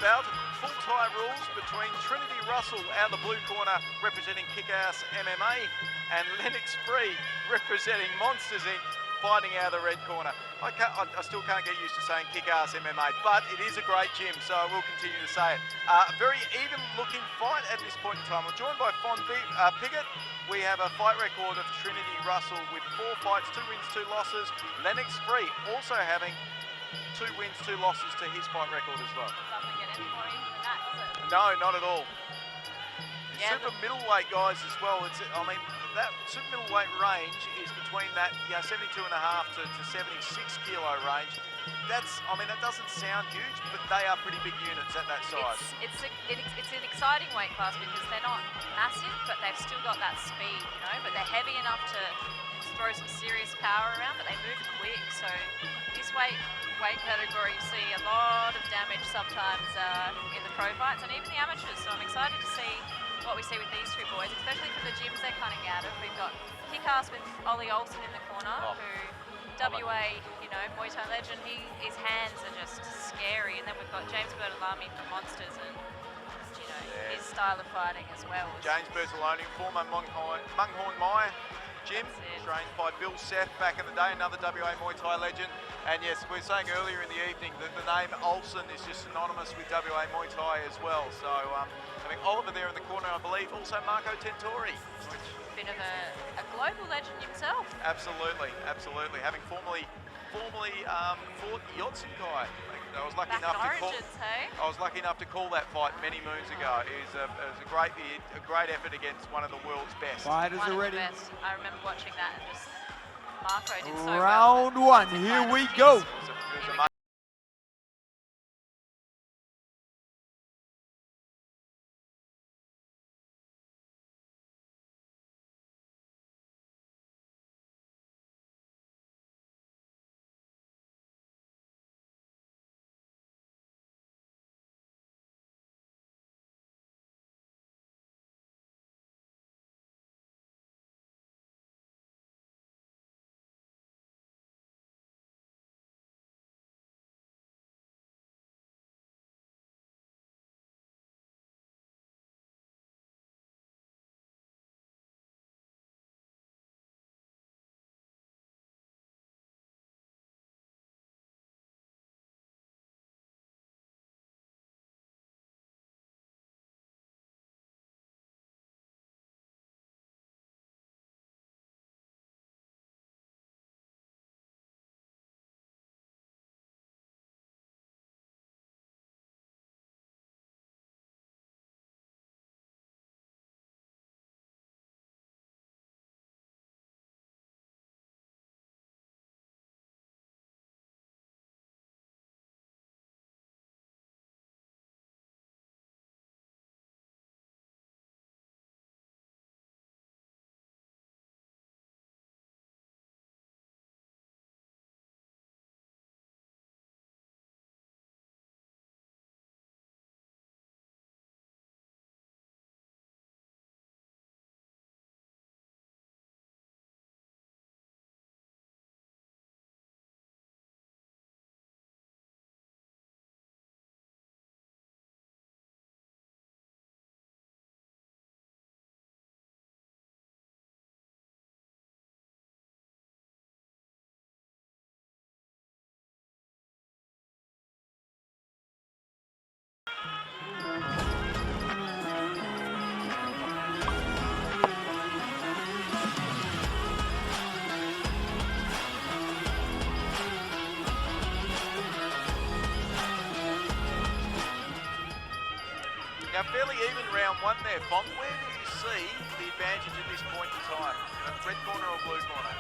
bout, full-time rules between Trinitee Russel out of the blue corner representing Kick-Ass MMA and Lennox Free representing Monsters Inc. fighting out of the red corner. I still can't get used to saying Kick-Ass MMA, but it is a great gym, so I will continue to say it. A very even-looking fight at this point in time. We're joined by Fon Piggott. We have a fight record of Trinitee Russel with 4 fights, 2 wins, 2 losses. Lennox Free also having 2 wins, 2 losses to his fight record as well. Doesn't get any more even than that, does it? No, not at all. Yeah, super middleweight guys as well. I mean, that super middleweight range is between that 72.5 to 76 kilo range. I mean, that doesn't sound huge, but they are pretty big units at that size. It's an exciting weight class because they're not massive, but they've still got that speed, you know. But they're heavy enough to throw some serious power around, but they move quick. So this weight category, you see a lot of damage sometimes in the pro fights and even the amateurs. So I'm excited to see what we see with these 2 boys, especially for the gyms they're cutting out of. We've got Kick-Ass with Ollie Olsen in the corner, who WA, you know, Muay Thai legend. His hands are just scary. And then we've got James Bertolami from Monsters, and you know his style of fighting as well. James Bertolami, former Munghorn Maya gym, trained by Bill Seth back in the day, another WA Muay Thai legend. And yes, we were saying earlier in the evening that the name Olsen is just synonymous with WA Muay Thai as well. So having Oliver there in the corner, I believe, also Marco Tentori. Bit of a global legend himself. Absolutely, absolutely. Having formerly fought Yotsukai. I was lucky enough to call. Hey? I was lucky enough to call that fight many moons ago. It was a great effort against one of the world's best. Fighters are ready. I remember watching that and just Marco did so Round well. one, here we go. Now, fairly even round 1 there. Fon, where do you see the advantage at this point in time? Red corner or blue corner?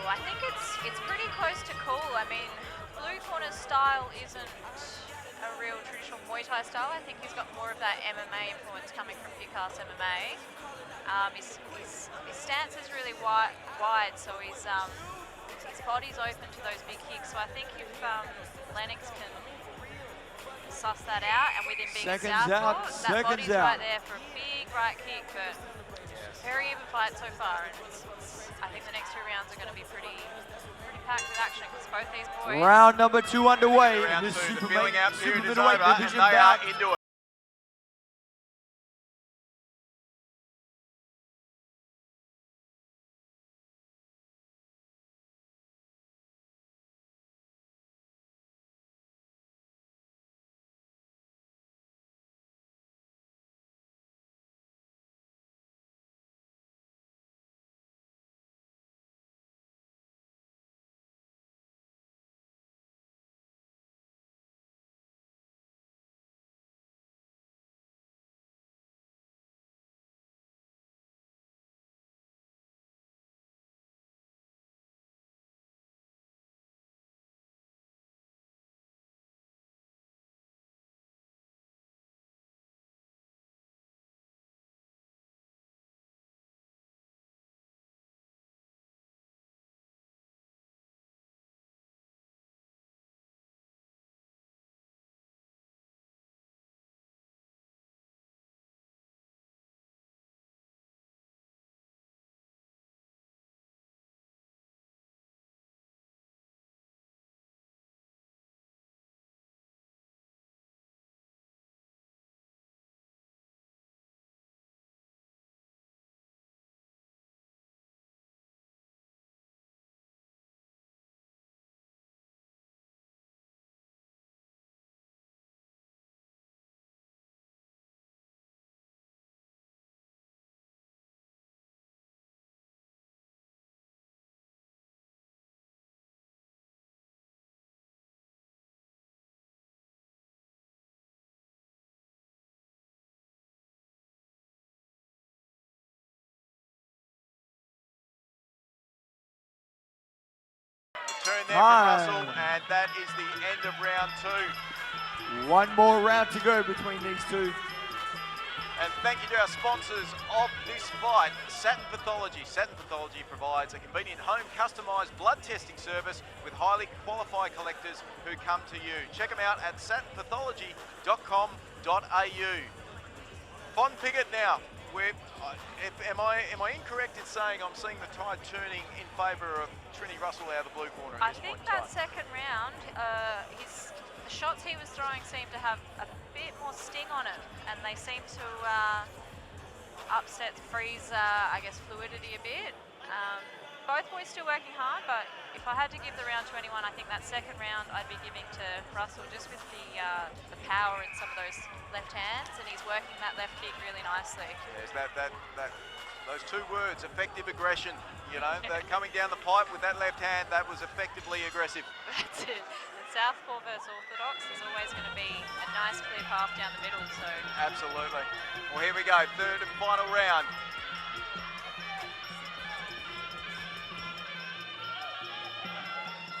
Well, I think it's pretty close to cool. I mean, blue corner's style isn't a real traditional Muay Thai style. I think he's got more of that MMA influence coming from Kick-Ass MMA. His stance is really wide, so his body's open to those big kicks. So I think if Lennox can suss that out, and with him being southpaw, that body's right there for a big right kick. But very even fight so far, and it's I think the next 2 rounds are going to be pretty packed with action because both these boys. Round number 2 underway. Round This two, the super feeling out period is middleweight over, and division they are bout. into it. Turn there from Russell, and that is the end of round 2. 1 more round to go between these two. And thank you to our sponsors of this fight, Satin Pathology. Satin Pathology provides a convenient home customised blood testing service with highly qualified collectors who come to you. Check them out at satinpathology.com.au. Von Piggott now. Am I incorrect in saying I'm seeing the tide turning in favour of Trinitee Russel out of the blue corner at I this think point in that time? second round, the shots he was throwing seemed to have a bit more sting on it, and they seem to upset Free's, I guess, fluidity a bit. Both boys still working hard, but if I had to give the round 21, I think that second round I'd be giving to Russell just with the power in some of those left hands, and he's working that left kick really nicely. There's those 2 words, effective aggression. You know, that coming down the pipe with that left hand, that was effectively aggressive. That's it. And Southpaw versus Orthodox, there's always going to be a nice clear path down the middle. So Absolutely. Well, here we go, third and final round.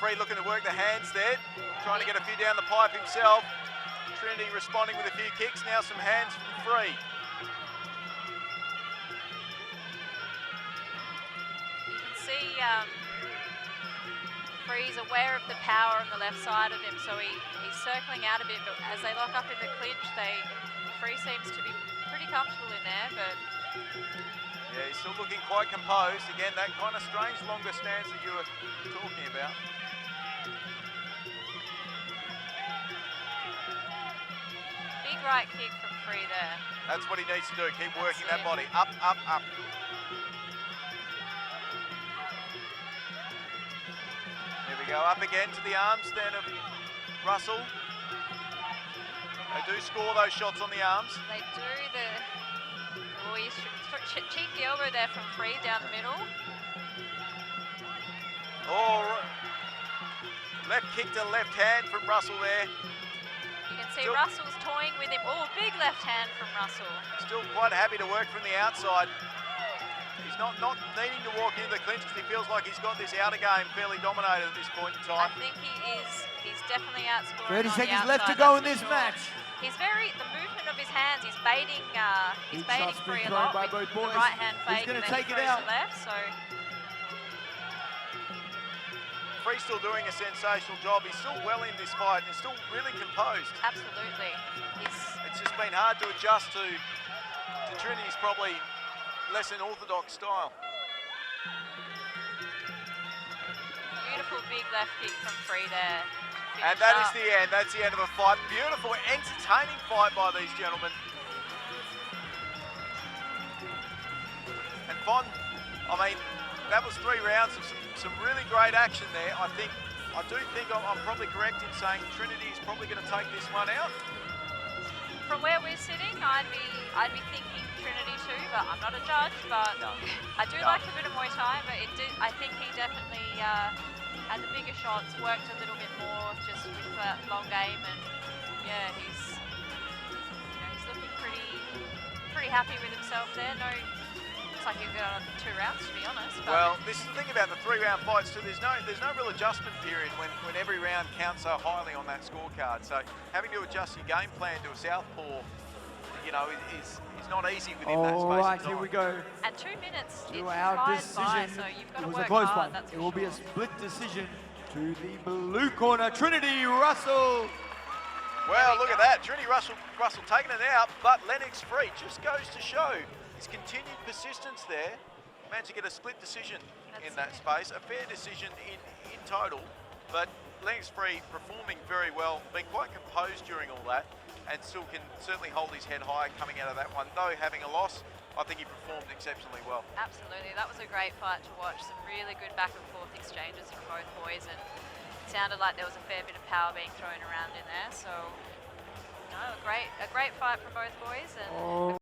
Free looking to work the hands there, trying to get a few down the pipe himself. Trinitee responding with a few kicks, now some hands from Free. you can see Free's aware of the power on the left side of him, so he's circling out a bit, but as they lock up in the clinch, Free seems to be pretty comfortable in there, but Yeah, he's still looking quite composed. Again, that kind of strange longer stance that you were talking about. big right kick from Free there. That's what he needs to do, keep That's working that it. body. Up, up, up. Here we go, up again to the arms then of Russell. They do score those shots on the arms. They do cheeky elbow there from Free down the middle. Oh, left kick to left hand from Russell there. You can see Still- Russell's toying with him. Oh, big left hand from Russell. Still quite happy to work from the outside. He's not needing to walk into the clinch because he feels like he's got this outer game fairly dominated at this point in I time. think he is. He's definitely outscoring 30 on the seconds outside, left to go in that's this for sure. match. He's the movement of his hands, he's baiting Big shots been Free a thrown lot by with both boys. the right hand He's fake gonna and then take it throws out. the left, so Free's still doing a sensational job. He's still well in this fight and still really composed. absolutely. It's just been hard to adjust to Trinity's probably less than orthodox style. big left kick from Free there. And that is the end. That's the end of the fight. Beautiful, entertaining fight by these gentlemen. And Von, I mean, that was 3 rounds of some really great action there. I do think I'm probably correct in saying Trinitee is probably going to take this one out. From where we're sitting, I'd be thinking Trinitee too, but I'm not a judge. But I do like a bit of Muay Thai, but I think he definitely had the bigger shots, worked a little bit more just with that long game, and yeah, he's looking pretty happy with himself there. No, looks like he'll go on 2 rounds, to be honest. But Well, this is the thing about the 3-round fights too. There's no real adjustment period when every round counts so highly on that scorecard. So having to adjust your game plan to a southpaw, is not easy within that space. All right, of time. here we go. and 2 minutes, To it our flies by, decision. so you've got It to was a work close hard. one. That's It for will be a sure. split decision to the blue corner. Trinitee Russel. Well, look at that. Trinitee Russell taking it out, but Lennox free. Just goes to show his continued persistence there. Managed to get a split decision in that space. A fair decision in total, but Lennox free performing very well, being quite composed during all that, and still can certainly hold his head high coming out of that one. Though having a loss, I think he performed exceptionally well. Absolutely, that was a great fight to watch. Some really good back and forth exchanges from both boys, and it sounded like there was a fair bit of power being thrown around in there. So, a great fight from both boys, and